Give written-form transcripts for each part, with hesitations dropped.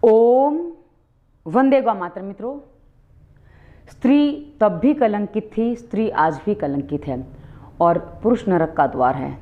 ओम वंदे गौ मातरम। मित्रों, स्त्री तब भी कलंकित थी, स्त्री आज भी कलंकित है और पुरुष नरक का द्वार है।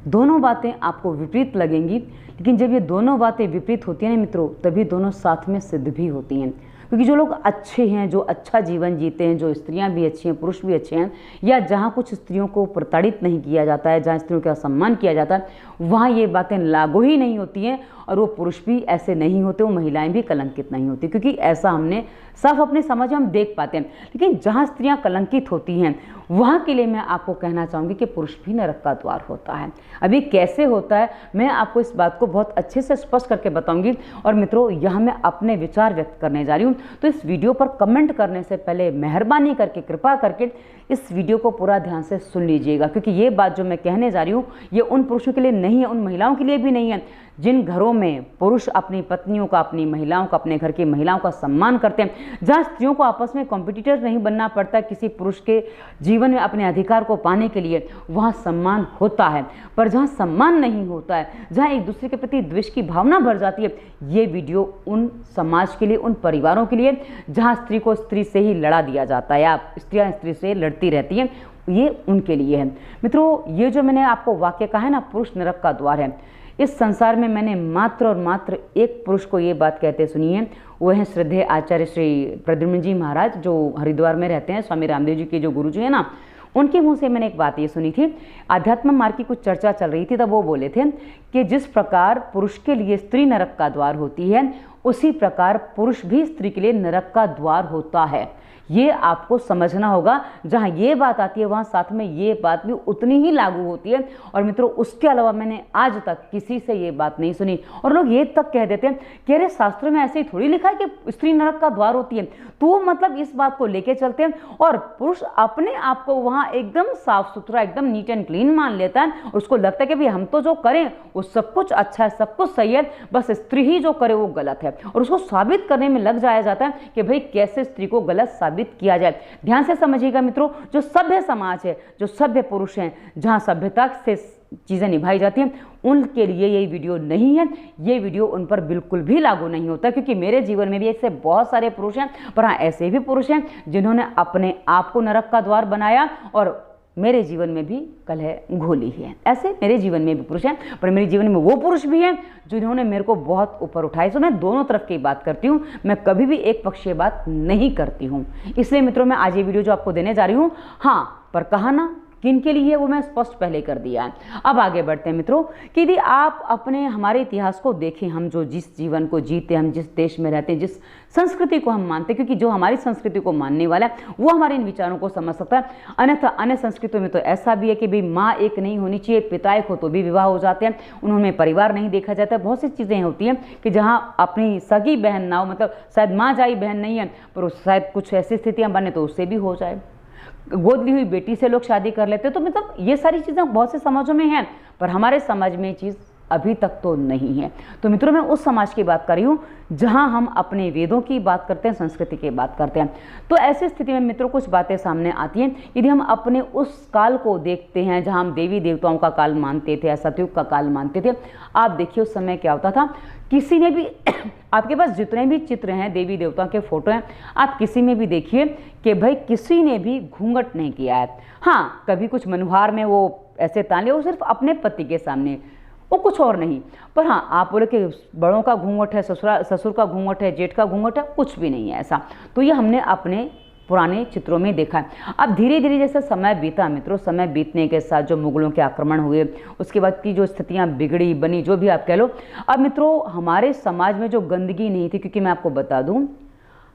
दोनों बातें आपको विपरीत लगेंगी, लेकिन जब ये दोनों बातें विपरीत होती हैं मित्रों, तभी दोनों साथ में सिद्ध भी होती हैं। क्योंकि जो लोग अच्छे हैं, जो अच्छा जीवन जीते हैं, जो स्त्रियां भी अच्छी हैं, पुरुष भी अच्छे हैं, या जहाँ कुछ स्त्रियों को प्रताड़ित नहीं किया जाता है, जहाँ स्त्रियों का सम्मान किया जाता है, वहाँ ये बातें लागू ही नहीं होती हैं। और वो पुरुष भी ऐसे नहीं होते, वो महिलाएं भी कलंकित नहीं होती, क्योंकि ऐसा हमने साफ अपने समझ में हम देख पाते हैं। लेकिन जहाँ स्त्रियां कलंकित होती हैं, वहाँ के लिए मैं आपको कहना चाहूँगी कि पुरुष भी नरक का द्वार होता है। अभी कैसे होता है, मैं आपको इस बात को बहुत अच्छे से स्पष्ट करके बताऊंगी। और मित्रों, यहाँ मैं अपने विचार व्यक्त करने जा रही हूँ, तो इस वीडियो पर कमेंट करने से पहले मेहरबानी करके, कृपा करके इस वीडियो को पूरा ध्यान से सुन लीजिएगा। क्योंकि ये बात जो मैं कहने जा रही हूँ, ये उन पुरुषों के लिए नहीं है, उन महिलाओं के लिए भी नहीं है जिन घरों में पुरुष अपनी पत्नियों का, अपनी महिलाओं का, अपने घर की महिलाओं का सम्मान करते हैं, जहाँ स्त्रियों को आपस में कॉम्पिटिटर नहीं बनना पड़ता किसी पुरुष के जीवन में अपने अधिकार को पाने के लिए, वहाँ सम्मान होता है। पर जहाँ सम्मान नहीं होता है, जहाँ एक दूसरे के प्रति द्वेष की भावना भर जाती है, ये वीडियो उन समाज के लिए, उन परिवारों के लिए जहाँ स्त्री को स्त्री से ही लड़ा दिया जाता है, या स्त्रियाँ स्त्री से लड़ती रहती हैं, ये उनके लिए है। मित्रों, ये जो मैंने आपको वाक्य कहा है ना, पुरुष नरक का द्वार है, इस संसार में मैंने मात्र और मात्र एक पुरुष को ये बात कहते सुनी है। वो हैं श्रद्धेय आचार्य श्री प्रद्युम्न जी महाराज, जो हरिद्वार में रहते हैं, स्वामी रामदेव जी के जो गुरु जी है ना, उनके मुंह से मैंने एक बात ये सुनी थी। आध्यात्म मार्ग की कुछ चर्चा चल रही थी, तब वो बोले थे कि जिस प्रकार पुरुष के लिए स्त्री नरक का द्वार होती है, उसी प्रकार पुरुष भी स्त्री के लिए नरक का द्वार होता है। ये आपको समझना होगा। जहाँ ये बात आती है, वहाँ साथ में ये बात भी उतनी ही लागू होती है। और मित्रों, उसके अलावा मैंने आज तक किसी से ये बात नहीं सुनी। और लोग ये तक कह देते हैं कि अरे शास्त्र में ऐसे ही थोड़ी लिखा है कि स्त्री नरक का द्वार होती है, तो मतलब इस बात को लेके चलते हैं और पुरुष अपने आप को वहाँ एकदम साफ सुथरा, एकदम नीट एंड क्लीन मान लेता है। उसको लगता है कि भाई हम तो जो करें वो सब कुछ अच्छा है, सब कुछ सही है, बस स्त्री ही जो करे वो गलत है। और उसको साबित करने में लग जाया जाता है कि भाई कैसे स्त्री को गलत साबित किया जाए। ध्यान से समझिएगा मित्रों, जो सभ्य समाज है, जो सभ्य पुरुष हैं, जहां सभ्यता से चीजें निभाई जाती हैं, उनके लिए ये वीडियो नहीं है। ये वीडियो उन पर बिल्कुल भी लागू नहीं होता, क्योंकि मेरे जीवन में भी ऐसे बहुत सारे पुरुष हैं, पर हाँ, ऐसे भी पुरुष हैं जिन्होंने अपने आप को नरक का द्वार बनाया और मेरे जीवन में भी कलह घोली है। ऐसे मेरे जीवन में भी पुरुष हैं, पर मेरे जीवन में वो पुरुष भी हैं जिन्होंने मेरे को बहुत ऊपर उठाई। तो मैं दोनों तरफ की बात करती हूँ, मैं कभी भी एक पक्षीय बात नहीं करती हूँ। इसलिए मित्रों, मैं आज ये वीडियो जो आपको देने जा रही हूँ, हाँ, पर कहा ना किन के लिए, वो मैं स्पष्ट पहले कर दिया है। अब आगे बढ़ते हैं मित्रों, कि यदि आप अपने हमारे इतिहास को देखें, हम जो जिस जीवन को जीते, हम जिस देश में रहते हैं, जिस संस्कृति को हम मानते हैं, क्योंकि जो हमारी संस्कृति को मानने वाला है वो हमारे इन विचारों को समझ सकता है। अन्यथा अन्य संस्कृतियों में तो ऐसा भी है कि भाई माँ एक नहीं होनी चाहिए, पिता एक हो तो भी विवाह हो जाते हैं, उन्होंने परिवार नहीं देखा जाता है। बहुत सी चीज़ें होती हैं कि जहाँ अपनी सगी बहन ना हो, मतलब शायद माँ जाई बहन नहीं है, पर शायद कुछ ऐसी स्थितियाँ बने तो उससे भी हो जाए। गोद ली हुई बेटी से लोग शादी कर लेते हैं। तो मतलब ये सारी चीज़ें बहुत से समाजों में हैं, पर हमारे समाज में ये चीज़ अभी तक तो नहीं है। तो मित्रों, मैं उस समाज की बात कर रही हूँ जहाँ हम अपने वेदों की बात करते हैं, संस्कृति की बात करते हैं। तो ऐसी स्थिति में मित्रों कुछ बातें सामने आती हैं। यदि हम अपने उस काल को देखते हैं जहाँ हम देवी देवताओं का काल मानते थे, सतयुग का काल मानते थे, आप देखिए उस समय क्या होता था। किसी ने भी आपके पास जितने भी चित्र हैं, देवी देवताओं के फोटो हैं, आप किसी में भी देखिए कि भाई किसी ने भी घूंघट नहीं किया है। हाँ, कभी कुछ मनुहार में वो ऐसे तान लिया, वो सिर्फ अपने पति के सामने, वो कुछ और नहीं। पर हाँ, आप बोले कि बड़ों का घूंघट है, ससुर का घूंघट है, जेठ का घूंघट है, कुछ भी नहीं है ऐसा। तो ये हमने अपने पुराने चित्रों में देखा है। अब धीरे धीरे जैसे समय बीता मित्रों, समय बीतने के साथ जो मुगलों के आक्रमण हुए, उसके बाद की जो स्थितियां बिगड़ी बनी, जो भी आप कह लो, अब मित्रों हमारे समाज में जो गंदगी नहीं थी, क्योंकि मैं आपको बता दूं,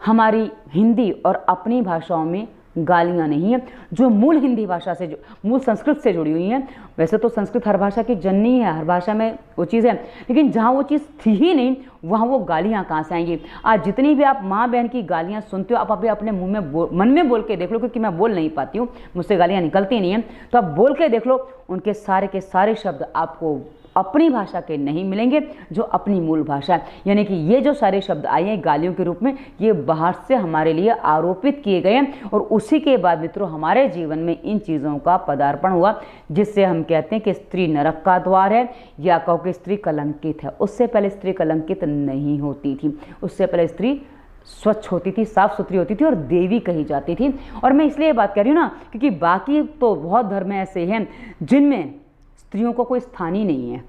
हमारी हिंदी और अपनी भाषाओं में गालियाँ नहीं है, जो मूल हिंदी भाषा से, जो मूल संस्कृत से जुड़ी हुई हैं। वैसे तो संस्कृत हर भाषा की जननी है, हर भाषा में वो चीज़ है, लेकिन जहाँ वो चीज़ थी ही नहीं, वहाँ वो गालियाँ कहाँ से आएंगी। आज जितनी भी आप माँ बहन की गालियाँ सुनते हो, आप अभी अपने मुंह में मन में बोल के देख लो, क्योंकि मैं बोल नहीं पाती हूँ, मुझसे गालियाँ निकलती नहीं हैं, तो आप बोल के देख लो, उनके सारे के सारे शब्द आपको अपनी भाषा के नहीं मिलेंगे, जो अपनी मूल भाषा है। यानी कि ये जो सारे शब्द आए हैं गालियों के रूप में, ये बाहर से हमारे लिए आरोपित किए गए हैं, और उसी के बाद मित्रों हमारे जीवन में इन चीज़ों का पदार्पण हुआ, जिससे हम कहते हैं कि स्त्री नरक का द्वार है, या कहो कि स्त्री कलंकित है। उससे पहले स्त्री कलंकित नहीं होती थी, उससे पहले स्त्री स्वच्छ होती थी, साफ सुथरी होती थी और देवी कही जाती थी। और मैं इसलिए बात कर रही हूँ ना, क्योंकि बाकी तो बहुत धर्म ऐसे हैं जिनमें स्त्रियों को कोई स्थान ही नहीं है।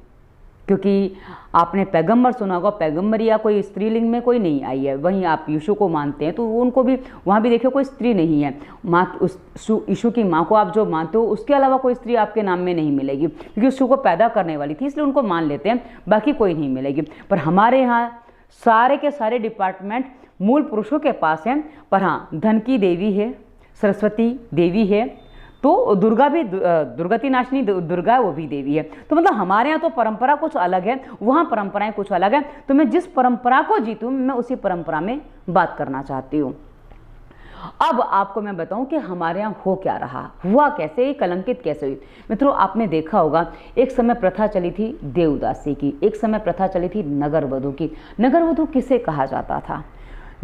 क्योंकि आपने पैगंबर सुना होगा, पैगंबर या कोई स्त्रीलिंग में कोई नहीं आई है। वहीं आप यीशु को मानते हैं तो उनको भी वहाँ भी देखिए कोई स्त्री नहीं है। माँ, उस यीशु की माँ को आप जो मानते हो उसके अलावा कोई स्त्री आपके नाम में नहीं मिलेगी, क्योंकि यीशु को पैदा करने वाली थी, इसलिए उनको मान लेते हैं, बाकी कोई नहीं मिलेगी। पर हमारे यहाँ सारे के सारे डिपार्टमेंट मूल पुरुषों के पास हैं। पर हाँ, धन की देवी है, सरस्वती देवी है, तो दुर्गा भी, दुर्गति नाशिनी दुर्गा वो भी देवी है। तो मतलब हमारे यहाँ तो परंपरा कुछ अलग है, वहाँ परंपराएं कुछ अलग है। तो मैं जिस परंपरा को जीतूँ मैं उसी परंपरा में बात करना चाहती हूँ। अब आपको मैं बताऊं कि हमारे यहाँ हो क्या रहा, हुआ कैसे, कलंकित कैसे हुई। मित्रों आपने देखा होगा, एक समय प्रथा चली थी देवदासी की, एक समय प्रथा चली थी नगरवधू की। नगरवधू किसे कहा जाता था?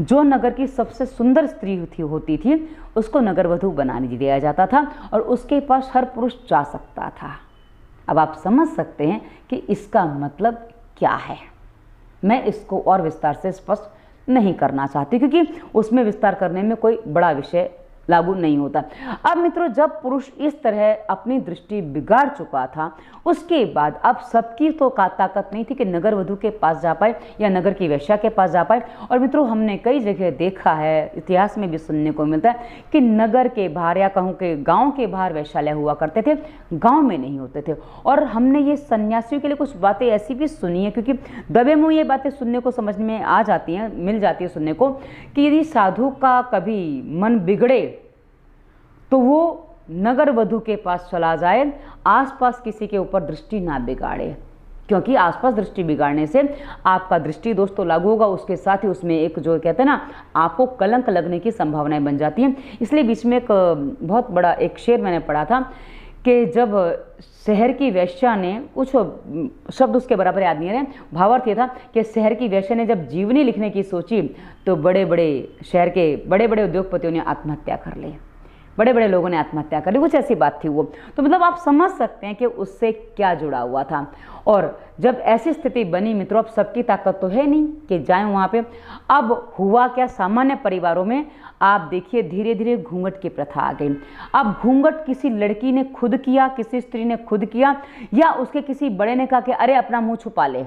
जो नगर की सबसे सुंदर स्त्री होती थी उसको नगरवधू बना दिया जाता था, और उसके पास हर पुरुष जा सकता था। अब आप समझ सकते हैं कि इसका मतलब क्या है। मैं इसको और विस्तार से स्पष्ट नहीं करना चाहती, क्योंकि उसमें विस्तार करने में कोई बड़ा विषय लागू नहीं होता। अब मित्रों जब पुरुष इस तरह अपनी दृष्टि बिगाड़ चुका था, उसके बाद अब सबकी तो ताकत नहीं थी कि नगर वधू के पास जा पाए या नगर की वेश्या के पास जा पाए। और मित्रों हमने कई जगह देखा है, इतिहास में भी सुनने को मिलता है कि नगर के बाहर या कहूँ कि गाँव के बाहर वेश्यालय हुआ करते थे, गाँव में नहीं होते थे। और हमने ये सन्यासियों के लिए कुछ बातें ऐसी भी सुनी है, क्योंकि दबे मुँह ये बातें सुनने को समझ में आ जाती हैं, मिल जाती है सुनने को, कि यदि साधु का कभी मन बिगड़े तो वो नगर वधू के पास चला जाए, आसपास किसी के ऊपर दृष्टि ना बिगाड़े, क्योंकि आसपास दृष्टि बिगाड़ने से आपका दृष्टि दोष तो लागू होगा, उसके साथ ही उसमें एक जो कहते हैं ना आपको कलंक लगने की संभावनाएं बन जाती हैं। इसलिए बीच में एक बहुत बड़ा एक शेर मैंने पढ़ा था कि जब शहर की वेश्या ने, कुछ शब्द उसके बराबर याद नहीं रहे, भावार्थ ये था कि शहर की वेश्या ने जब जीवनी लिखने की सोची तो बड़े बड़े शहर के बड़े बड़े उद्योगपतियों ने आत्महत्या कर ली, बड़े बड़े लोगों ने आत्महत्या कर ली, कुछ ऐसी बात थी वो। तो मतलब आप समझ सकते हैं कि उससे क्या जुड़ा हुआ था। और जब ऐसी स्थिति बनी मित्रों, अब सबकी ताकत तो है नहीं कि जाएं वहाँ पे। अब हुआ क्या, सामान्य परिवारों में आप देखिए धीरे धीरे घूंघट की प्रथा आ गई। अब घूंघट किसी लड़की ने खुद किया, किसी स्त्री ने खुद किया, या उसके किसी बड़े ने कहा कि अरे अपना मुंह छुपा ले।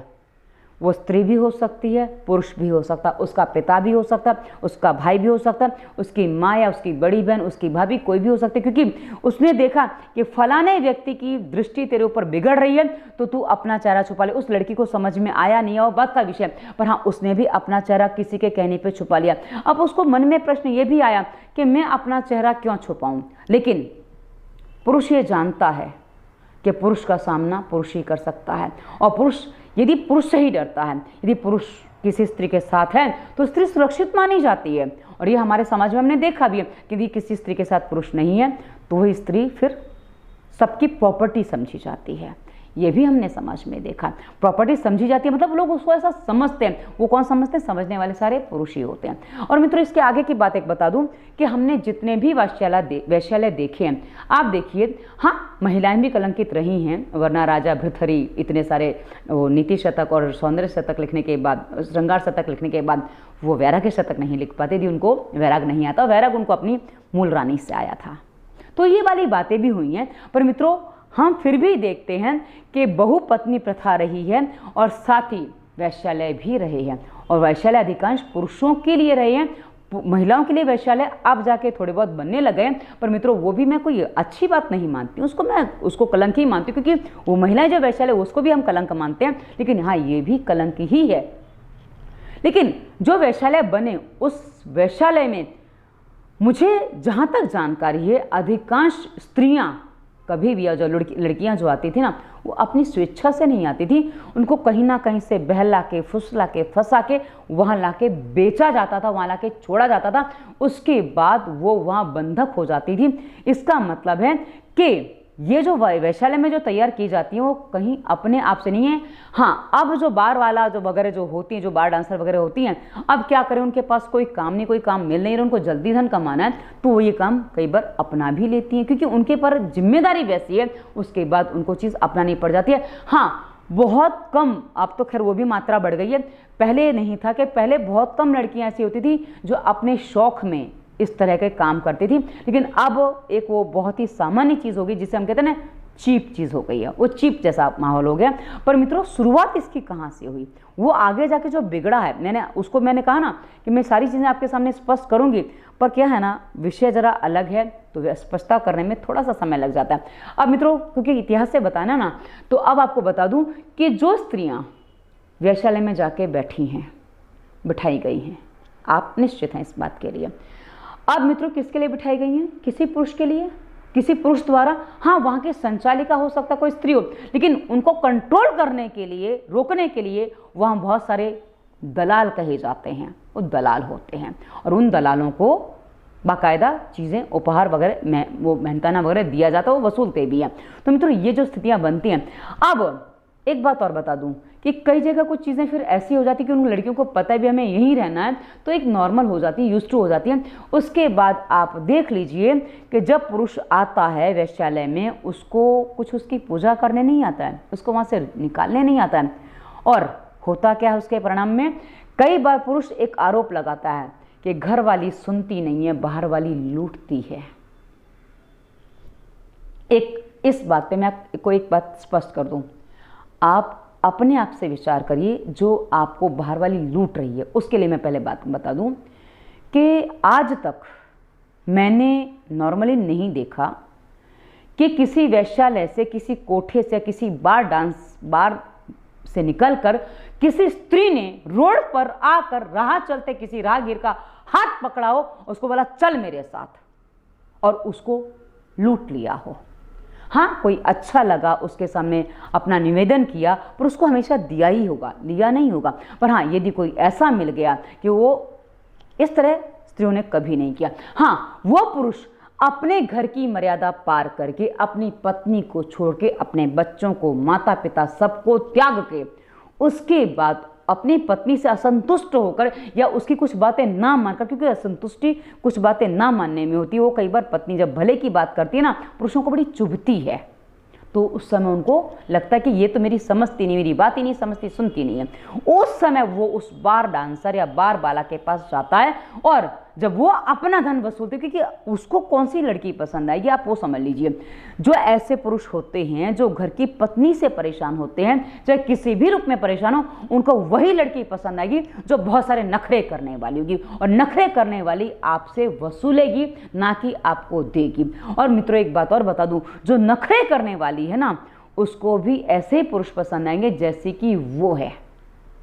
वो स्त्री भी हो सकती है, पुरुष भी हो सकता, उसका पिता भी हो सकता, उसका भाई भी हो सकता, उसकी माँ या उसकी बड़ी बहन, उसकी भाभी, कोई भी हो सकती, क्योंकि उसने देखा कि फलाने व्यक्ति की दृष्टि तेरे ऊपर बिगड़ रही है तो तू अपना चेहरा छुपा ले। उस लड़की को समझ में आया नहीं है वो बात का विषय, पर हाँ उसने भी अपना चेहरा किसी के कहने पर छुपा लिया। अब उसको मन में प्रश्न ये भी आया कि मैं अपना चेहरा क्यों छुपाऊं, लेकिन पुरुष ये जानता है कि पुरुष का सामना पुरुष ही कर सकता है, और पुरुष यदि पुरुष से ही डरता है, यदि पुरुष किसी स्त्री के साथ है तो स्त्री सुरक्षित मानी जाती है। और ये हमारे समाज में हमने देखा भी है कि यदि किसी स्त्री के साथ पुरुष नहीं है तो वही स्त्री फिर सबकी प्रॉपर्टी समझी जाती है। ये भी हमने समाज में देखा, प्रॉपर्टी समझी जाती है, मतलब लोग उसको ऐसा समझते हैं। वो कौन समझते हैं? समझने वाले सारे पुरुष ही होते हैं। और मित्रों इसके आगे की बात एक बता दूं कि हमने जितने भी वैश्यालय देखे हैं, आप देखिए, हाँ महिलाएं भी कलंकित रही हैं, वरना राजा भृतहरि इतने सारे नीति शतक और सौंदर्य शतक लिखने के बाद, श्रृंगार शतक लिखने के बाद वो वैराग्य शतक नहीं लिख पाते थे, उनको वैराग नहीं आता। वैराग उनको अपनी मूल रानी से आया था। तो ये वाली बातें भी हुई हैं। पर मित्रों हम फिर भी देखते हैं कि बहुपत्नी प्रथा रही है और साथ ही वैश्यालय भी रहे हैं, और वैश्यालय अधिकांश पुरुषों के लिए रहे हैं। महिलाओं के लिए वैश्यालय अब जाके थोड़े बहुत बनने लगे हैं, पर मित्रों वो भी मैं कोई अच्छी बात नहीं मानती हूँ, मैं उसको कलंक ही मानती हूँ, क्योंकि वो महिलाएं जो वैश्यालय उसको भी हम कलंक मानते हैं, लेकिन हाँ ये भी कलंक ही है। लेकिन जो वैश्यालय बने उस वैश्यालय में मुझे जहाँ तक जानकारी है अधिकांश स्त्रियाँ कभी भी, जो लड़कियां जो आती थी ना, वो अपनी स्वेच्छा से नहीं आती थी, उनको कहीं ना कहीं से बहला के, फुसला के, फंसा के वहाँ लाके बेचा जाता था, वहाँ लाके छोड़ा जाता था। उसके बाद वो वहाँ बंधक हो जाती थी। इसका मतलब है कि ये जो वैश्यालय में जो तैयार की जाती है वो कहीं अपने आप से नहीं है। हाँ, अब जो बार वाला जो वगैरह जो होती हैं, जो बार डांसर वगैरह होती हैं, अब क्या करें, उनके पास कोई काम नहीं, कोई काम मिल नहीं रहा, उनको जल्दी धन कमाना है, तो वो ये काम कई बार अपना भी लेती हैं, क्योंकि उनके पर जिम्मेदारी वैसी है, उसके बाद उनको चीज़ अपनानी पड़ जाती है। हाँ, बहुत कम, अब तो खैर वो भी मात्रा बढ़ गई है, पहले नहीं था कि पहले बहुत कम लड़कियां ऐसी होती थी जो अपने शौक में इस तरह के काम करती थी, लेकिन अब एक वो बहुत ही सामान्य चीज़ हो गई जिसे हम कहते हैं ना चीप चीज़ हो गई है, वो चीप जैसा माहौल हो गया। पर मित्रों, शुरुआत इसकी कहाँ से हुई, वो आगे जाके जो बिगड़ा है, मैंने कहा ना कि मैं सारी चीज़ें आपके सामने स्पष्ट करूंगी, पर क्या है ना, विषय जरा अलग है तो स्पष्टता करने में थोड़ा सा समय लग जाता है। अब मित्रों, क्योंकि इतिहास से बताना ना, तो अब आपको बता दूं कि जो स्त्रियाँ वेश्यालय में जाके बैठी हैं, बिठाई गई हैं, आप निश्चित हैं इस बात के लिए। अब मित्रों, किसके लिए बिठाई गई हैं? किसी पुरुष के लिए, किसी पुरुष द्वारा। हाँ, वहाँ की संचालिका हो सकता, कोई स्त्री हो, लेकिन उनको कंट्रोल करने के लिए, रोकने के लिए वहाँ बहुत सारे दलाल कहे जाते हैं, वो दलाल होते हैं, और उन दलालों को बाकायदा चीज़ें, उपहार वगैरह, वो मेहनताना वगैरह दिया जाता है, वो वसूलते भी हैं। तो मित्रों, ये जो स्थितियाँ बनती हैं। अब एक बात और बता दूं कि कई जगह कुछ चीज़ें फिर ऐसी हो जाती कि उन लड़कियों को पता है भी हमें यहीं रहना है, तो एक नॉर्मल हो जाती है, यूज्ड टू हो जाती है। उसके बाद आप देख लीजिए कि जब पुरुष आता है वेश्यालय में, उसको कुछ उसकी पूजा करने नहीं आता है, उसको वहाँ से निकालने नहीं आता है। और होता क्या है उसके परिणाम में, कई बार पुरुष एक आरोप लगाता है कि घर वाली सुनती नहीं है, बाहर वाली लूटती है। इस बात पे मैं आपको एक बात स्पष्ट कर दूं, आप अपने आप से विचार करिए, जो आपको बाहर वाली लूट रही है, उसके लिए मैं पहले बात बता दूं कि आज तक मैंने नॉर्मली नहीं देखा कि किसी वेश्यालय से, किसी कोठे से, किसी बार से निकलकर किसी स्त्री ने रोड पर आकर राह चलते किसी राहगीर का हाथ पकड़ा हो, उसको बोला चल मेरे साथ, और उसको लूट लिया हो। हाँ, कोई अच्छा लगा, उसके सामने अपना निवेदन किया, पर उसको हमेशा दिया ही होगा, लिया नहीं होगा। पर हाँ, यदि कोई ऐसा मिल गया कि वो इस तरह स्त्रियों ने कभी नहीं किया। हाँ, वो पुरुष अपने घर की मर्यादा पार करके, अपनी पत्नी को छोड़ के, अपने बच्चों को, माता पिता सबको त्याग के, उसके बाद अपनी पत्नी से असंतुष्ट होकर या उसकी कुछ बातें ना मानकर, क्योंकि असंतुष्टि कुछ बातें ना मानने में होती है, वो कई बार पत्नी जब भले की बात करती है ना, पुरुषों को बड़ी चुभती है, तो उस समय उनको लगता है कि ये तो मेरी समझती नहीं, मेरी बात ही नहीं समझती, सुनती नहीं है। उस समय वो उस बार डांसर या बार बाला के पास जाता है, और जब वो अपना धन वसूलते, क्योंकि उसको कौन सी लड़की पसंद आएगी, आप वो समझ लीजिए। जो ऐसे पुरुष होते हैं जो घर की पत्नी से परेशान होते हैं, चाहे किसी भी रूप में परेशान हो, उनको वही लड़की पसंद आएगी जो बहुत सारे नखरे करने वाली होगी, और नखरे करने वाली आपसे वसूलेगी, ना कि आपको देगी। और मित्रों, एक बात और बता दूं, जो नखरे करने वाली है ना, उसको भी ऐसे पुरुष पसंद आएंगे जैसे कि वो है,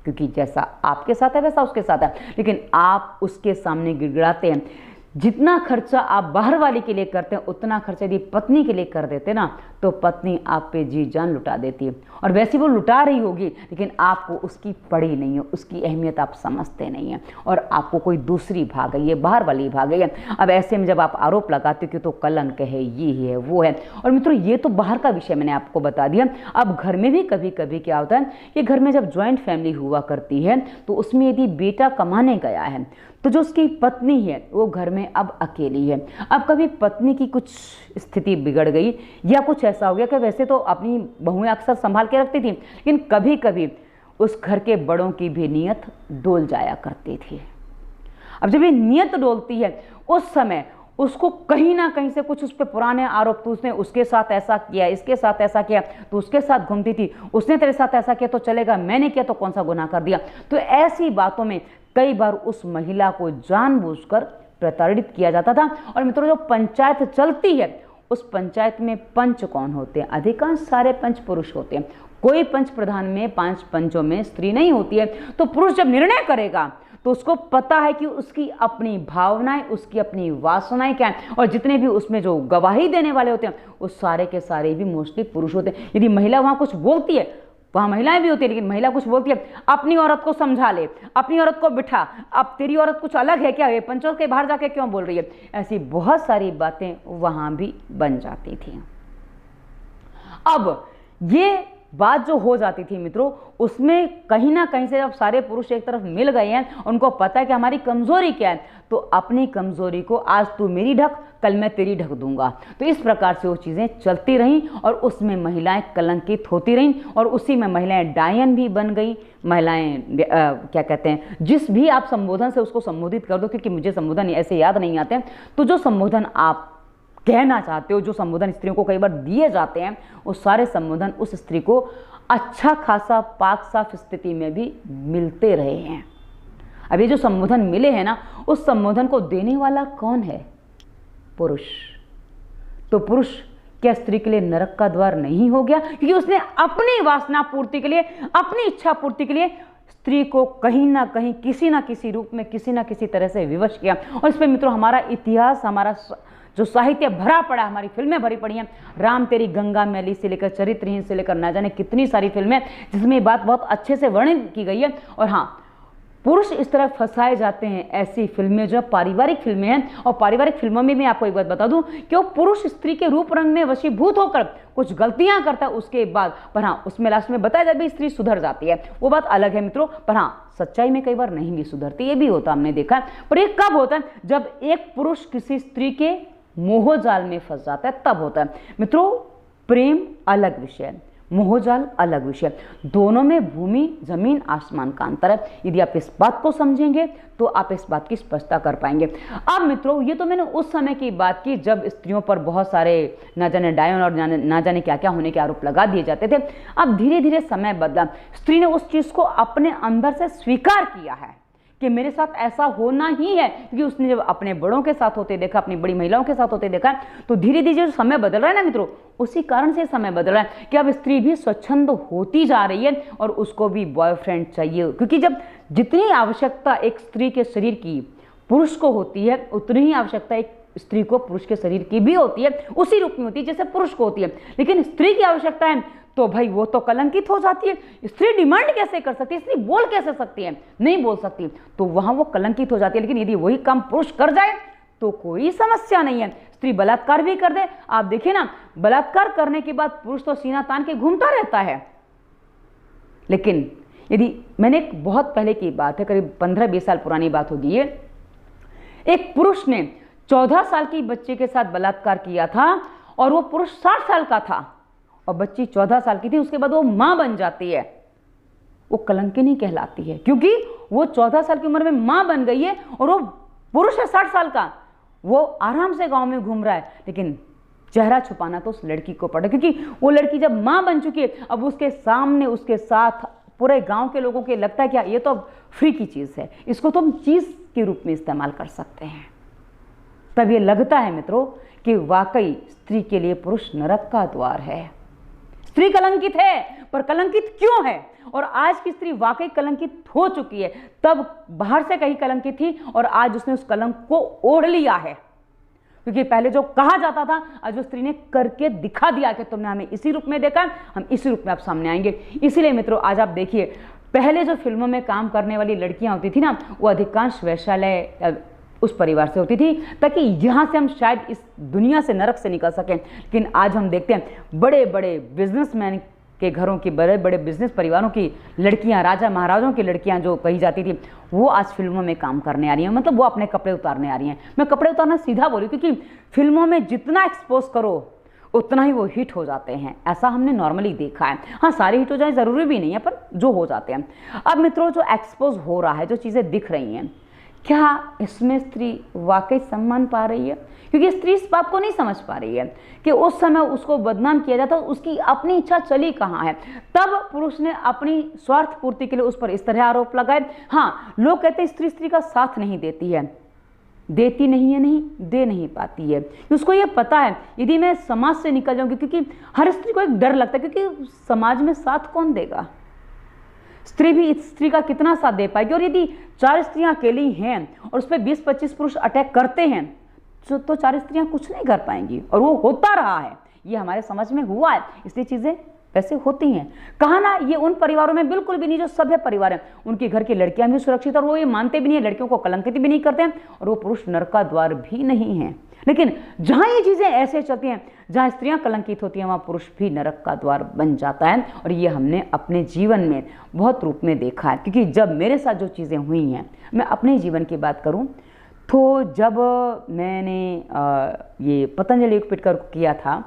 क्योंकि जैसा आपके साथ है वैसा उसके साथ है, लेकिन आप उसके सामने गिड़गिड़ाते हैं। जितना खर्चा आप बाहर वाले के लिए करते हैं, उतना खर्चा यदि पत्नी के लिए कर देते ना, तो पत्नी आप पे जी जान लुटा देती है। और वैसे वो लुटा रही होगी, लेकिन आपको उसकी पड़ी नहीं है, उसकी अहमियत आप समझते नहीं हैं, और आपको कोई दूसरी भाग गई है, बाहर वाली भाग गई है। अब ऐसे में जब आप आरोप लगाते हो कि तो कलंक है, ये है, वो है। और मित्रों, ये तो बाहर का विषय मैंने आपको बता दिया। अब घर में भी कभी कभी क्या होता है कि घर में जब ज्वाइंट फैमिली हुआ करती है, तो उसमें यदि बेटा कमाने गया है, तो जो उसकी पत्नी है वो घर में अब अकेली है। अब कभी पत्नी की कुछ स्थिति बिगड़ गई, या कुछ ऐसा हो गया कि वैसे तो अपनी बहुएं अक्सर संभाल के रखती थी, लेकिन कभी कभी उस घर के बड़ों की भी नीयत डोल जाया करती थी। अब जब ये नीयत डोलती है, उस समय उसको कहीं ना कहीं से कुछ उस पर पुराने आरोप, तो उसने उसके साथ ऐसा किया, इसके साथ ऐसा किया, तो उसके साथ घूमती थी, उसने तेरे साथ ऐसा किया तो चलेगा, मैंने किया तो कौन सा गुनाह कर दिया। तो ऐसी बातों में कई बार उस महिला को जानबूझकर प्रताड़ित किया जाता था। और मित्रों, जो पंचायत चलती है, उस पंचायत में पंच कौन होते हैं? अधिकांश सारे पंच पुरुष होते हैं। कोई पंच प्रधान में, 5 पंचों में स्त्री नहीं होती है। तो पुरुष जब निर्णय करेगा, तो उसको पता है कि उसकी अपनी भावनाएं, उसकी अपनी वासनाएं क्या हैं, और जितने भी उसमें जो गवाही देने वाले होते हैं, उस सारे के सारे भी मोस्टली पुरुष होते हैं। यदि महिला वहां कुछ बोलती है, वहाँ महिलाएं भी होती है, लेकिन महिला कुछ बोलती है, अपनी औरत को समझा ले, अपनी औरत को बिठा, अब तेरी औरत कुछ अलग है क्या, ये पंचों के बाहर जाके क्यों बोल रही है, ऐसी बहुत सारी बातें वहाँ भी बन जाती थी। अब ये बात जो हो जाती थी मित्रों, उसमें कहीं ना कहीं से जब सारे पुरुष एक तरफ मिल गए हैं, उनको पता है कि हमारी कमजोरी क्या है, तो अपनी कमजोरी को आज तू मेरी ढक, कल मैं तेरी ढक दूंगा। तो इस प्रकार से वो चीजें चलती रहीं और उसमें महिलाएं कलंकित होती रहीं और उसी में महिलाएं डायन भी बन गई। महिलाएं क्या कहते हैं, जिस भी आप संबोधन से उसको संबोधित कर दो, क्योंकि मुझे संबोधन ऐसे याद नहीं आते हैं, तो जो संबोधन आप कहना चाहते हो, जो संबोधन स्त्रियों को कई बार दिए जाते हैं, वो सारे संबोधन उस स्त्री को अच्छा खासा पाक साफ स्थिति में भी मिलते रहे हैं। अब ये जो संबोधन मिले हैं ना, उस संबोधन को देने वाला कौन है? पुरुष। तो पुरुष क्या स्त्री के लिए नरक का द्वार नहीं हो गया? क्योंकि उसने अपनी वासना पूर्ति के लिए, अपनी इच्छा पूर्ति के लिए स्त्री को कहीं ना कहीं किसी ना किसी रूप में, किसी ना किसी तरह से विवश किया। और इस पर मित्रों हमारा इतिहास, हमारा जो साहित्य भरा पड़ा, हमारी फिल्में भरी पड़ी हैं, राम तेरी गंगा मैली से लेकर चरित्रहीन से लेकर ना जाने कितनी सारी फिल्में, जिसमें ये बात बहुत अच्छे से वर्णित की गई है। और हाँ, पुरुष इस तरह फंसाए जाते हैं, ऐसी फिल्में जो पारिवारिक फिल्में हैं। और पारिवारिक फिल्मों में मैं आपको एक बात बता दूं कि वो पुरुष स्त्री के रूप रंग में वशीभूत होकर कुछ गलतियां करता है उसके बाद, पर हाँ उसमें लास्ट में बताया जाए भी स्त्री सुधर जाती है, वो बात अलग है मित्रों। पर हाँ, सच्चाई में कई बार नहीं भी सुधरती, ये भी होता हमने देखा है। पर ये कब होता है? जब एक पुरुष किसी स्त्री के मोहजाल में फंस जाता है, तब होता है मित्रों। प्रेम अलग विषय, मोहजाल अलग विषय, दोनों में भूमि जमीन आसमान का अंतर है। यदि आप इस बात को समझेंगे तो आप इस बात की स्पष्टता कर पाएंगे। अब मित्रों, ये तो मैंने उस समय की बात की जब स्त्रियों पर बहुत सारे ना जाने डायन और ना जाने क्या क्या होने के आरोप लगा दिए जाते थे। अब धीरे धीरे समय बदला, स्त्री ने उस चीज को अपने अंदर से स्वीकार किया है कि मेरे साथ ऐसा होना ही है, क्योंकि उसने जब अपने बड़ों के साथ होते देखा, अपनी बड़ी महिलाओं के साथ होते देखा, तो धीरे धीरे जो समय बदल रहा है ना मित्रों, उसी कारण से समय बदल रहा है कि अब स्त्री भी स्वच्छंद होती जा रही है और उसको भी बॉयफ्रेंड चाहिए। क्योंकि जब जितनी आवश्यकता एक स्त्री के शरीर की पुरुष को होती है, उतनी ही आवश्यकता एक स्त्री को पुरुष के शरीर की भी होती है, उसी रूप में होती है जैसे पुरुष को होती है। लेकिन स्त्री की आवश्यकता है तो भाई वो तो कलंकित हो जाती है। स्त्री डिमांड कैसे कर सकती है? स्त्री बोल कैसे सकती है? नहीं बोल सकती, तो वहां वो कलंकित हो जाती है। लेकिन यदि वही काम पुरुष कर जाए तो कोई समस्या नहीं है। स्त्री बलात्कार भी कर दे, आप देखिए ना, बलात्कार करने के बाद पुरुष तो सीना तान के घूमता रहता है। लेकिन यदि, मैंने एक बहुत पहले की बात है, करीब 15-20 साल पुरानी बात होगी ये, एक पुरुष ने 14 साल की बच्चे के साथ बलात्कार किया था और वो पुरुष 60 साल का था और बच्ची 14 साल की थी। उसके बाद वो मां बन जाती है, वो कलंकिनी कहलाती है, क्योंकि वो 14 साल की उम्र में मां बन गई है और वो पुरुष है 60 साल का, वो आराम से गांव में घूम रहा है। लेकिन चेहरा छुपाना तो उस लड़की को पड़ा, क्योंकि वो लड़की जब मां बन चुकी है, अब उसके सामने उसके साथ पूरे गांव के लोगों को लगता है कि ये तो फ्री की चीज है, इसको तो हम चीज के रूप में इस्तेमाल कर सकते हैं। तब ये लगता है मित्रों कि वाकई स्त्री के लिए पुरुष नरक का द्वार है। स्त्री कलंकित है, पर कलंकित क्यों है? और आज की स्त्री वाकई कलंकित हो चुकी है। तब बाहर से कहीं कलंकित थी और आज उसने उस कलंक को ओढ़ लिया है। क्योंकि पहले जो कहा जाता था, आज वो स्त्री ने करके दिखा दिया कि तुमने हमें इसी रूप में देखा, हम इसी रूप में आप सामने आएंगे। इसीलिए मित्रों, आज आप देखिए, पहले जो फिल्मों में काम करने वाली लड़कियां होती थी ना, वो अधिकांश वैश्यालय उस परिवार से होती थी, ताकि यहाँ से हम शायद इस दुनिया से, नरक से निकल सकें। लेकिन आज हम देखते हैं बड़े बड़े बिजनेसमैन के घरों की, बड़े बड़े बिजनेस परिवारों की लड़कियां, राजा महाराजों की लड़कियां जो कही जाती थी, वो आज फिल्मों में काम करने आ रही हैं। मतलब वो अपने कपड़े उतारने आ रही हैं। मैं कपड़े उतारना सीधा बोली, क्योंकि फिल्मों में जितना एक्सपोज करो उतना ही वो हिट हो जाते हैं। ऐसा हमने नॉर्मली देखा है। हाँ, सारे हिट हो जाए ज़रूरी भी नहीं है, पर जो हो जाते हैं। अब मित्रों, जो एक्सपोज हो रहा है, जो चीज़ें दिख रही हैं, क्या इसमें स्त्री वाकई सम्मान पा रही है? क्योंकि स्त्री इस बात को नहीं समझ पा रही है कि उस समय उसको बदनाम किया जाता, उसकी अपनी इच्छा चली कहाँ है। तब पुरुष ने अपनी स्वार्थ पूर्ति के लिए उस पर इस तरह आरोप लगाए। हाँ, लोग कहते हैं स्त्री का साथ नहीं देती है, देती नहीं है, नहीं दे नहीं पाती है। उसको ये पता है यदि मैं समाज से निकल जाऊंगी, क्योंकि हर स्त्री को एक डर लगता है, क्योंकि समाज में साथ कौन देगा? स्त्री भी इस स्त्री का कितना साथ दे पाएगी? और यदि 4 स्त्रियां अकेली हैं और उस पर 20-25 पुरुष अटैक करते हैं, तो 4 स्त्रियां कुछ नहीं कर पाएंगी। और वो होता रहा है, ये हमारे समाज में हुआ है, इसलिए चीजें वैसे होती हैं। कहा ना, ये उन परिवारों में बिल्कुल भी नहीं जो सभ्य परिवार हैं, उनके घर की लड़कियां भी सुरक्षित, और वो ये मानते भी नहीं है, लड़कियों को कलंकित भी नहीं करते हैं, और वो पुरुष नरक का द्वार भी नहीं है। लेकिन जहाँ ये चीज़ें ऐसे चलती हैं, जहाँ स्त्रियाँ कलंकित होती हैं, वहाँ पुरुष भी नरक का द्वार बन जाता है। और ये हमने अपने जीवन में बहुत रूप में देखा है, क्योंकि जब मेरे साथ जो चीज़ें हुई हैं, मैं अपने जीवन की बात करूँ तो जब मैंने ये पतंजलि योगपीठ का किया था,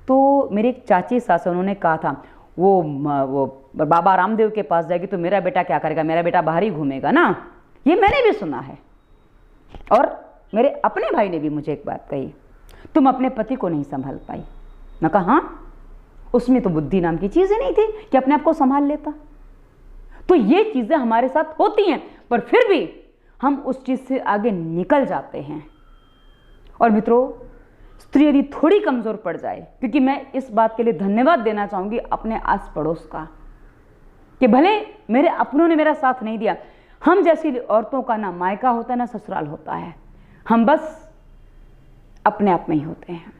तो मेरी एक चाची सास, उन्होंने कहा था वो बाबा रामदेव के पास जाएगी तो मेरा बेटा क्या करेगा, मेरा बेटा बाहर ही घूमेगा ना। ये मैंने भी सुना है, और मेरे अपने भाई ने भी मुझे एक बात कही, तुम अपने पति को नहीं संभाल पाई। मैं कहा हाँ, उसमें तो बुद्धि नाम की चीज़ ही नहीं थी कि अपने आप को संभाल लेता। तो ये चीज़ें हमारे साथ होती हैं, पर फिर भी हम उस चीज़ से आगे निकल जाते हैं। और मित्रों, स्त्री यदि थोड़ी कमज़ोर पड़ जाए, क्योंकि मैं इस बात के लिए धन्यवाद देना चाहूँगी अपने आस पड़ोस का, कि भले मेरे अपनों ने मेरा साथ नहीं दिया, हम जैसी औरतों का ना मायका होता है ना ससुराल होता है, हम बस अपने आप में ही होते हैं।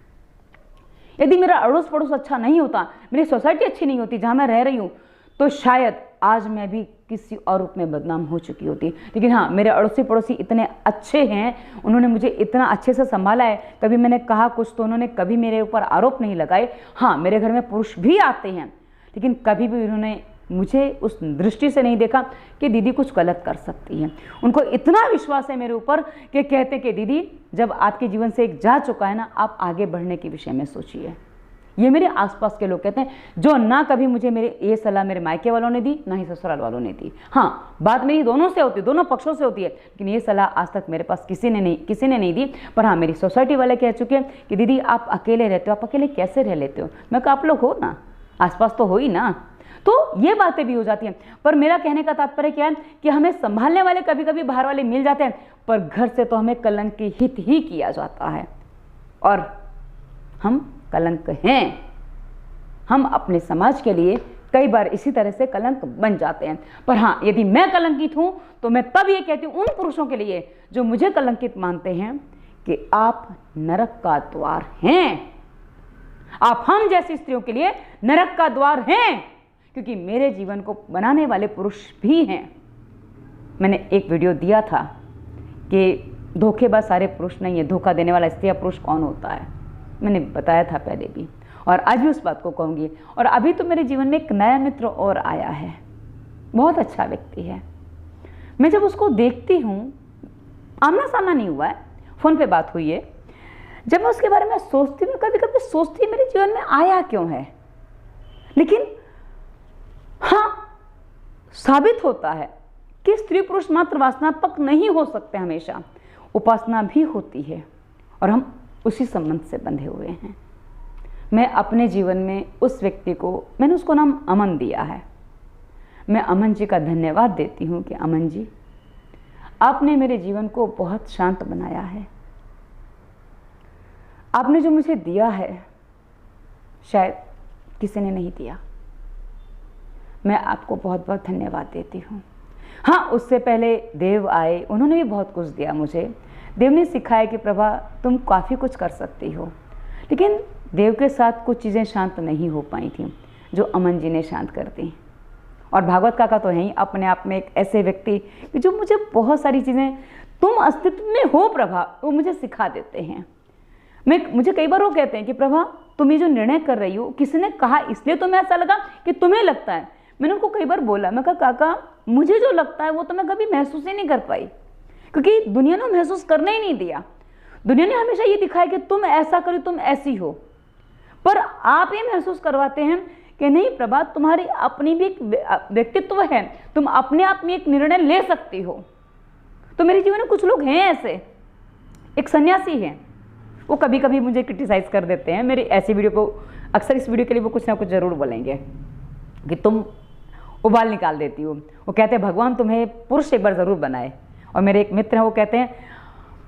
यदि मेरा अड़ोस पड़ोस अच्छा नहीं होता, मेरी सोसाइटी अच्छी नहीं होती जहाँ मैं रह रही हूँ, तो शायद आज मैं भी किसी और रूप में बदनाम हो चुकी होती। लेकिन हाँ, मेरे अड़ोसी पड़ोसी इतने अच्छे हैं, उन्होंने मुझे इतना अच्छे से संभाला है, कभी मैंने कहा कुछ तो उन्होंने कभी मेरे ऊपर आरोप नहीं लगाए। हाँ, मेरे घर में पुरुष भी आते हैं, लेकिन कभी भी उन्होंने मुझे उस दृष्टि से नहीं देखा कि दीदी कुछ गलत कर सकती है। उनको इतना विश्वास है मेरे ऊपर कि कहते कि दीदी, जब आपके जीवन से एक जा चुका है ना, आप आगे बढ़ने के विषय में सोचिए। ये मेरे आसपास के लोग कहते हैं, जो ना कभी मुझे मेरे ये सलाह मेरे मायके वालों ने दी, ना ही ससुराल वालों ने दी। हाँ, बात मेरी दोनों से होती है, दोनों पक्षों से होती है, लेकिन ये सलाह आज तक मेरे पास किसी ने नहीं दी। पर हाँ, मेरी सोसाइटी वाले कह चुके हैं कि दीदी आप अकेले रहते हो, आप अकेले कैसे रह लेते हो। मैं कहा आप लोग हो ना, आसपास तो हो ही ना। तो ये बातें भी हो जाती हैं। पर मेरा कहने का तात्पर्य क्या है कि हमें संभालने वाले कभी कभी बाहर वाले मिल जाते हैं, पर घर से तो हमें कलंकित ही किया जाता है, और हम कलंक हैं। हम अपने समाज के लिए कई बार इसी तरह से कलंक बन जाते हैं। पर हाँ, यदि मैं कलंकित हूं तो मैं तब ये कहती हूँ उन पुरुषों के लिए जो मुझे कलंकित मानते हैं कि आप नरक का द्वार हैं। आप हम जैसी स्त्रियों के लिए नरक का द्वार हैं, क्योंकि मेरे जीवन को बनाने वाले पुरुष भी हैं। मैंने एक वीडियो दिया था कि धोखेबाज सारे पुरुष नहीं है, धोखा देने वाला स्त्री या पुरुष कौन होता है। मैंने बताया था पहले भी, और आज भी उस बात को कहूँगी। और अभी तो मेरे जीवन में एक नया मित्र और आया है, बहुत अच्छा व्यक्ति है। मैं जब उसको देखती हूँ, आमना सामना नहीं हुआ है, फ़ोन पे बात हुई है, जब मैं उसके बारे में सोचती हूँ, कभी कभी सोचती हूँ मेरे जीवन में आया क्यों है। लेकिन हाँ, साबित होता है कि स्त्री पुरुष मात्र वासनात्मक नहीं हो सकते, हमेशा उपासना भी होती है, और हम उसी संबंध से बंधे हुए हैं। मैं अपने जीवन में उस व्यक्ति को, मैंने उसको नाम अमन दिया है। मैं अमन जी का धन्यवाद देती हूँ कि अमन जी, आपने मेरे जीवन को बहुत शांत बनाया है। आपने जो मुझे दिया है शायद किसी ने नहीं दिया। मैं आपको बहुत बहुत धन्यवाद देती हूँ। हाँ, उससे पहले देव आए, उन्होंने भी बहुत कुछ दिया मुझे। देव ने सिखाया कि प्रभा तुम काफ़ी कुछ कर सकती हो, लेकिन देव के साथ कुछ चीज़ें शांत नहीं हो पाई थी जो अमन जी ने शांत कर दी। और भागवत काका तो है ही अपने आप में एक ऐसे व्यक्ति कि जो मुझे बहुत सारी चीज़ें, तुम अस्तित्व में हो प्रभा, वो मुझे सिखा देते हैं। मुझे कई बार वो कहते हैं कि प्रभा तुम ये जो निर्णय कर रही हो, किसी ने कहा इसलिए तुम्हें ऐसा लगा कि तुम्हें लगता है। मैंने उनको कई बार बोला, मैं कहा काका मुझे जो लगता है वो तो मैं कभी महसूस ही नहीं कर पाई, क्योंकि दुनिया ने महसूस करने ही नहीं दिया। दुनिया ने हमेशा ये दिखाया कि तुम ऐसा करो, तुम ऐसी हो, पर आप ये महसूस करवाते हैं कि नहीं प्रभा, तुम्हारी अपनी भी एक व्यक्तित्व है, तुम अपने आप में एक निर्णय ले सकती हो। तो मेरे जीवन में कुछ लोग हैं ऐसे, एक सन्यासी हैं, वो कभी कभी मुझे क्रिटिसाइज कर देते हैं मेरी ऐसी वीडियो को। अक्सर इस वीडियो के लिए वो कुछ ना कुछ ज़रूर बोलेंगे कि तुम उबाल निकाल देती हो। वो कहते हैं भगवान तुम्हें पुरुष एक बार ज़रूर बनाए। और मेरे एक मित्र हैं, वो कहते हैं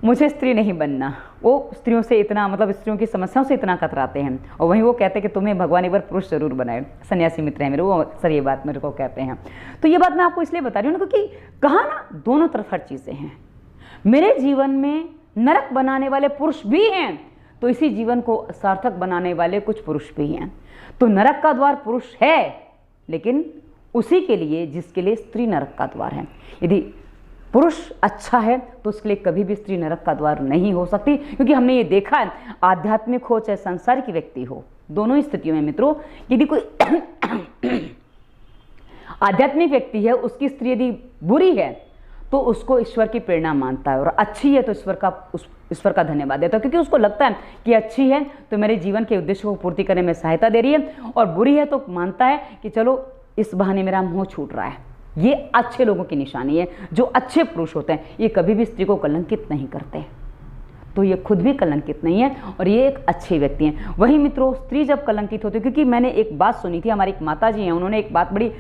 मुझे स्त्री नहीं बनना। वो स्त्रियों से इतना, मतलब स्त्रियों की समस्याओं से इतना कतराते हैं, और वहीं वो कहते हैं कि तुम्हें भगवान एक बार पुरुष जरूर बनाए। सन्यासी मित्र हैं मेरे, वो अक्सर ये बात मेरे को कहते हैं। तो ये बात मैं आपको इसलिए बता रही हूँ ना, क्योंकि कहा ना दोनों तरफ हर चीज़ें हैं। मेरे जीवन में नरक बनाने वाले पुरुष भी हैं, तो इसी जीवन को सार्थक बनाने वाले कुछ पुरुष भी हैं। तो नरक का द्वार पुरुष है, लेकिन उसी के लिए जिसके लिए स्त्री नरक का द्वार है। यदि पुरुष अच्छा है तो उसके लिए कभी भी स्त्री नरक का द्वार नहीं हो सकती, क्योंकि हमने ये देखा है, आध्यात्मिक हो चाहे संसार की व्यक्ति हो, दोनों ही स्थितियों में मित्रों, यदि कोई आध्यात्मिक व्यक्ति है, उसकी स्त्री यदि बुरी है तो उसको ईश्वर की प्रेरणा मानता है, और अच्छी है तो ईश्वर का धन्यवाद देता है, क्योंकि उसको लगता है कि अच्छी है तो मेरे जीवन के उद्देश्य को पूर्ति करने में सहायता दे रही है, और बुरी है तो मानता है कि चलो इस बहाने मेरा मोह छूट रहा है। ये अच्छे लोगों की निशानी है। जो अच्छे पुरुष होते हैं ये कभी भी स्त्री को कलंकित नहीं करते, तो ये खुद भी कलंकित नहीं है और ये एक अच्छे व्यक्ति हैं। वही मित्रों, स्त्री जब कलंकित होती है, क्योंकि मैंने एक बात सुनी थी, हमारी एक माता जी हैं, उन्होंने एक बात बड़ी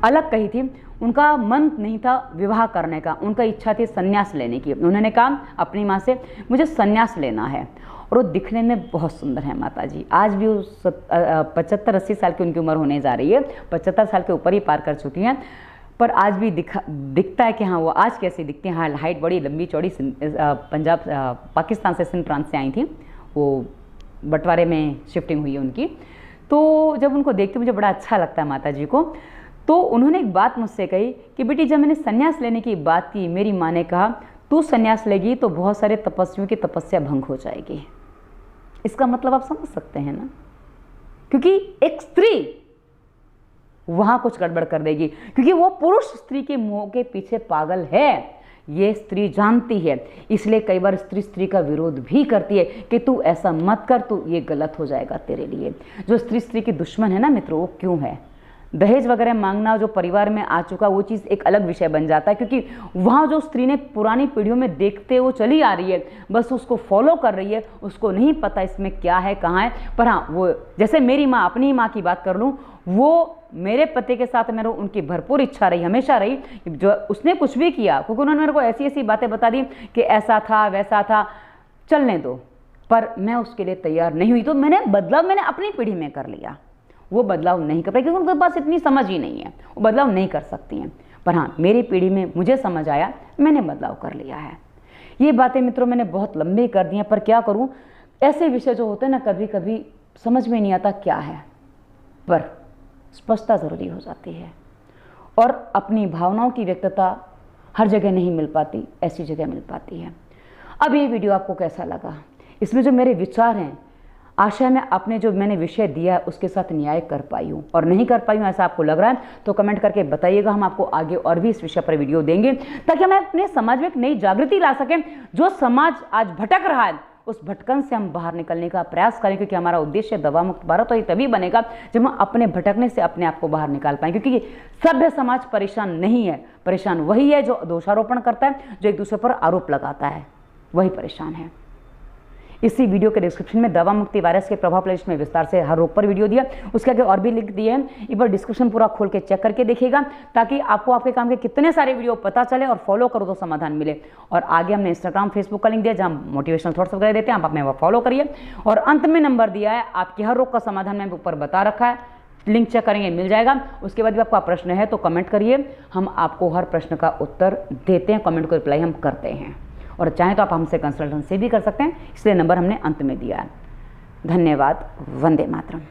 अलग कही थी। उनका मन नहीं था विवाह करने का, उनका इच्छा थी संन्यास लेने की। उन्होंने कहा अपनी माँ से, मुझे संन्यास लेना है, और वो दिखने में बहुत सुंदर है माता जी। आज भी उस 75-80 साल की उनकी उम्र होने जा रही है, 75 साल के ऊपर ही पार कर चुकी हैं, पर आज भी दिखता है कि हाँ वो आज कैसी दिखती हैं। हाँ, हाइट बड़ी लंबी चौड़ी, पंजाब पाकिस्तान से सिंध प्रांत से आई थी, वो बंटवारे में शिफ्टिंग हुई है उनकी। तो जब उनको देखते मुझे बड़ा अच्छा लगता है माता जी को। तो उन्होंने एक बात मुझसे कही कि बेटी, जब मैंने संन्यास लेने की बात की, मेरी माँ ने कहा तू संन्यास लेगी तो बहुत सारे तपस्वियों की तपस्या भंग हो जाएगी। इसका मतलब आप समझ सकते हैं ना, क्योंकि एक स्त्री वहां कुछ गड़बड़ कर देगी, क्योंकि वो पुरुष स्त्री के मोह के पीछे पागल है, ये स्त्री जानती है। इसलिए कई बार स्त्री का विरोध भी करती है कि तू ऐसा मत कर, तू ये गलत हो जाएगा तेरे लिए। जो स्त्री की दुश्मन है ना मित्रों, वो क्यों है? दहेज वगैरह मांगना जो परिवार में आ चुका, वो चीज़ एक अलग विषय बन जाता है, क्योंकि वहाँ जो स्त्री ने पुरानी पीढ़ियों में देखते वो चली आ रही है, बस उसको फॉलो कर रही है, उसको नहीं पता इसमें क्या है कहाँ है। पर हाँ, वो जैसे मेरी माँ, अपनी माँ की बात कर लूँ, वो मेरे पति के साथ मेरे उनकी भरपूर इच्छा रही, हमेशा रही, जो उसने कुछ भी किया, क्योंकि उन्होंने मेरे को ऐसी ऐसी बातें बता दी कि ऐसा था वैसा था, चलने दो, पर मैं उसके लिए तैयार नहीं हुई। तो बदलाव मैंने अपनी पीढ़ी में कर लिया, वो बदलाव नहीं कर पाई, क्योंकि उनके पास इतनी समझ ही नहीं है, वो बदलाव नहीं कर सकती हैं। पर हाँ, मेरी पीढ़ी में मुझे समझ आया, मैंने बदलाव कर लिया है। ये बातें मित्रों मैंने बहुत लंबी कर दी हैं, पर क्या करूँ, ऐसे विषय जो होते हैं ना, कभी कभी समझ में नहीं आता क्या है, पर स्पष्टता ज़रूरी हो जाती है। और अपनी भावनाओं की व्यक्तता हर जगह नहीं मिल पाती, ऐसी जगह मिल पाती है। अब ये वीडियो आपको कैसा लगा? इसमें जो मेरे विचार हैं, आशा मैं अपने जो मैंने विषय दिया है उसके साथ न्याय कर पाई हूँ, और नहीं कर पाई हूँ ऐसा आपको लग रहा है तो कमेंट करके बताइएगा। हम आपको आगे और भी इस विषय पर वीडियो देंगे, ताकि हम अपने समाज में एक नई जागृति ला सकें। जो समाज आज भटक रहा है, उस भटकन से हम बाहर निकलने का प्रयास करें, क्योंकि हमारा उद्देश्य दवा मुक्त भारत तो ये तभी बनेगा जब हम अपने भटकने से अपने आप को बाहर निकाल पाएं। क्योंकि सभ्य समाज परेशान नहीं है, परेशान वही है जो दोषारोपण करता है, जो एक दूसरे पर आरोप लगाता है, वही परेशान है। इसी वीडियो के डिस्क्रिप्शन में दवा मुक्ति वायरस के प्रभाव प्लेलिस्ट में विस्तार से हर रोग पर वीडियो दिया, उसके आगे और भी लिंक दिए हैं। एक बार डिस्क्रिप्शन पूरा खोल के चेक करके देखिएगा, ताकि आपको आपके काम के कितने सारे वीडियो पता चले और फॉलो करो तो समाधान मिले। और आगे हमने इंस्टाग्राम, फेसबुक का लिंक दिया, जहाँ मोटिवेशनल थॉट्स वगैरह देते हैं, आप हमें वो फॉलो करिए। और अंत में नंबर दिया है, आपके हर रोग का समाधान मैंने ऊपर बता रखा है, लिंक चेक करेंगे मिल जाएगा। उसके बाद भी आपका प्रश्न है तो कमेंट करिए, हम आपको हर प्रश्न का उत्तर देते हैं, कमेंट को रिप्लाई हम करते हैं। और चाहें तो आप हमसे कंसल्टेंसी भी कर सकते हैं, इसलिए नंबर हमने अंत में दिया है। धन्यवाद। वंदे मातरम।